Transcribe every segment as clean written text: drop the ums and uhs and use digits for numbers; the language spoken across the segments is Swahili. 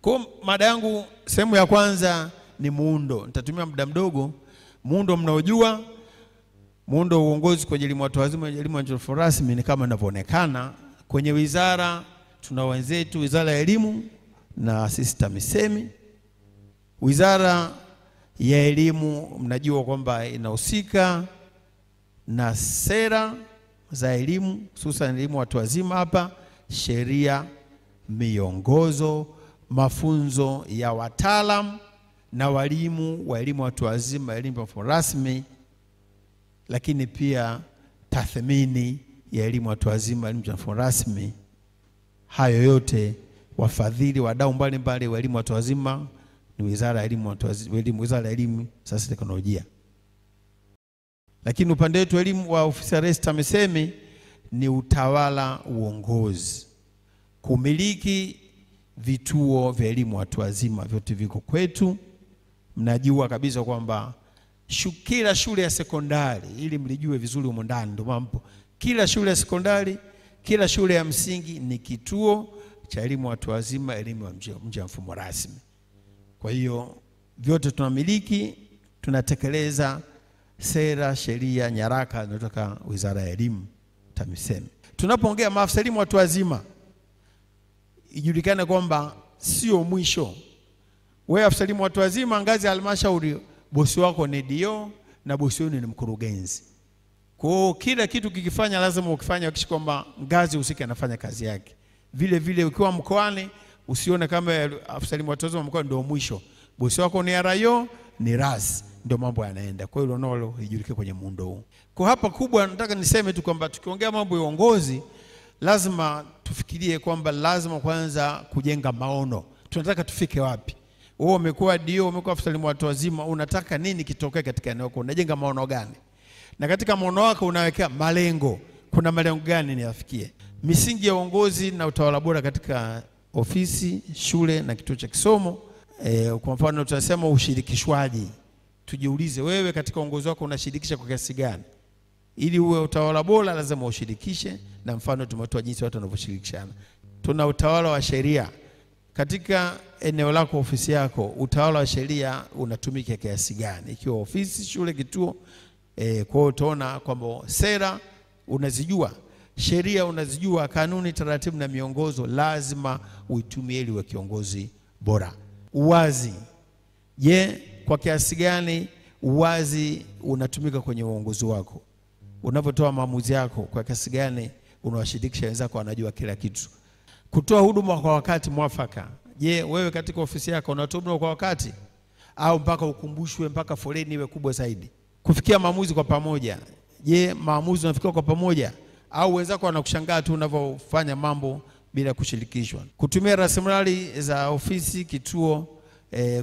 Kwa mada yangu sehemu ya kwanza ni muundo. Nitatumia muda mdogo. Muundo mnaojua, muundo wa uongozi kwenye elimu watu wazima, elimu ya rasmi ni kama inavyoonekana. Kwenye wizara tuna wenzetu Wizara ya Elimu na sisi TAMISEMI. Wizara ya Elimu mnajua kwamba inahusika na sera za elimu, hususan elimu watu wazima hapa, sheria, miongozo, mafunzo ya wataalamu na walimu wa elimu watu wazima, elimu rasmi, lakini pia tathmini ya elimu watu wazima, elimu rasmi. Hayo yote wafadhili, wadau mbalimbali wa elimu watu wazima ni Wizara ya Elimu watu wazima, Wizara ya Elimu, Sayansi na Teknolojia. Lakini upande wetu elimu wa ofisi ya Rais TAMISEMI ni utawala, uongozi, kumiliki vituo vya elimu watu wazima vyote viko kwetu. Mnajua kabisa kwamba kila shule ya sekondari, ili mlijue vizuri humo ndani ndio mambo, kila shule ya sekondari, kila shule ya msingi ni kituo cha elimu watu wazima, elimu ya nje ya mfumo rasmi. Kwa hiyo vyote tunamiliki, tunatekeleza sera, sheria, nyaraka zinatoka Wizara ya Elimu TAMISEMI. Tunapoongea maafisa elimu watu wazima, ijulikane kwamba sio mwisho. Wewe afisa elimu watu wazima ngazi ya halmashauri, bosi wako ni DO na bosi wenu ni mkurugenzi. Kwa hiyo kila kitu kikifanya lazima ukifanya hakikisha kwamba ngazi husika inafanya kazi yake. Vile vile ukiwa mkoani usione kama afisa elimu watu wazima mkoa ndio mwisho. Bosi wako ni RIO, ni RAS, ndio mambo yanaenda. Kwa hiyo nalo lijulike kwenye muundo huu. Kwa hapa kubwa nataka niseme tu kwamba tukiongea mambo ya uongozi lazima tufikirie kwamba lazima kwanza kujenga maono. Tunataka tufike wapi? Wewe umekuwa DO, umekuwa afisa elimu watu wazima, unataka nini kitokee katika eneo lako? Unajenga maono gani? Na katika maono wako unaweka malengo. Kuna malengo gani ni yafikie? Misingi ya uongozi na utawala bora katika ofisi, shule na kituo cha kisomo. Kwa mfano tunasema ushirikishwaji. Tujiulize wewe katika uongozi wako unashirikisha kwa kiasi gani? Ili uwe utawala bora lazima ushirikishe, na mfano tumetoa jinsi watu wanavyoshirikishana. Tuna utawala wa sheria. Katika eneo lako, ofisi yako, utawala wa sheria unatumika kiasi gani? Ikiwa ofisi, shule, kituo, kwa hiyo utaona kwamba sera unazijua, sheria unazijua, kanuni, taratibu na miongozo lazima uitumie ili uwe kiongozi bora. Uwazi. Je, kwa kiasi gani uwazi unatumika kwenye uongozi wako? Unapotoa maamuzi yako kwa kiasi gani unawashirikisha wenzako wanajua kila kitu? Kutoa huduma kwa wakati mwafaka. Je, wewe katika ofisi yako unatoa huduma kwa wakati au mpaka ukumbushwe, mpaka foleni iwe kubwa zaidi? Kufikia maamuzi kwa pamoja. Je, maamuzi unafikia kwa pamoja au wenzako wanakushangaa tu unavyofanya mambo bila kushirikishwa? Kutumia rasilimali za ofisi, kituo,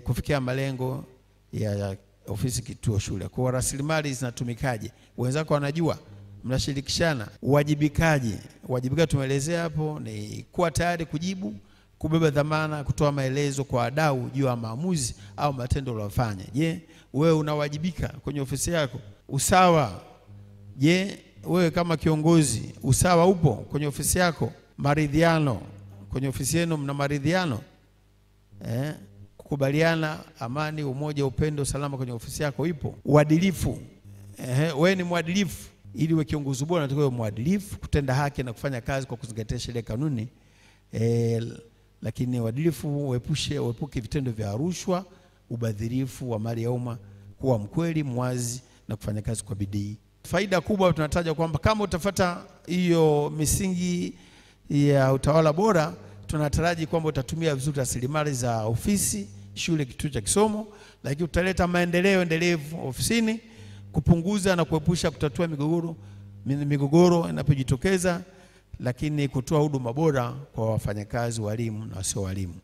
kufikia malengo ya ofisi, kituo, shule. Kwa rasilimali zinatumikaje? Wenzako wanajua, mnashirikishana. Uwajibikaji. Uwajibikaji tumeelezea hapo ni kuwa tayari kujibu, kubeba dhamana, kutoa maelezo kwa wadau juu ya maamuzi au matendo uliyofanya. Je, wewe unawajibika kwenye ofisi yako? Usawa. Je, wewe kama kiongozi usawa upo kwenye ofisi yako? Maridhiano. Kwenye ofisi yenu mna maridhiano? Kukubaliana, amani, umoja, upendo, salama kwenye ofisi yako ipo? Uadilifu. Wewe ni mwadilifu. Ili uwe kiongozi bora unatakiwa uwe mwadilifu, kutenda haki na kufanya kazi kwa kuzingatia sheria, kanuni. Lakini uadilifu uepuke vitendo vya rushwa, ubadhirifu wa mali ya umma, kuwa mkweli, mwazi na kufanya kazi kwa bidii. Faida kubwa tunataja kwamba kama utafuata hiyo misingi ya utawala bora, tunataraji kwamba utatumia vizuri rasilimali za ofisi, shule, kituo cha kisomo, lakini utaleta maendeleo endelevu ofisini, kupunguza na kuepusha kutatua migogoro inapojitokeza, lakini kutoa huduma bora kwa wafanyakazi, walimu na wasio walimu.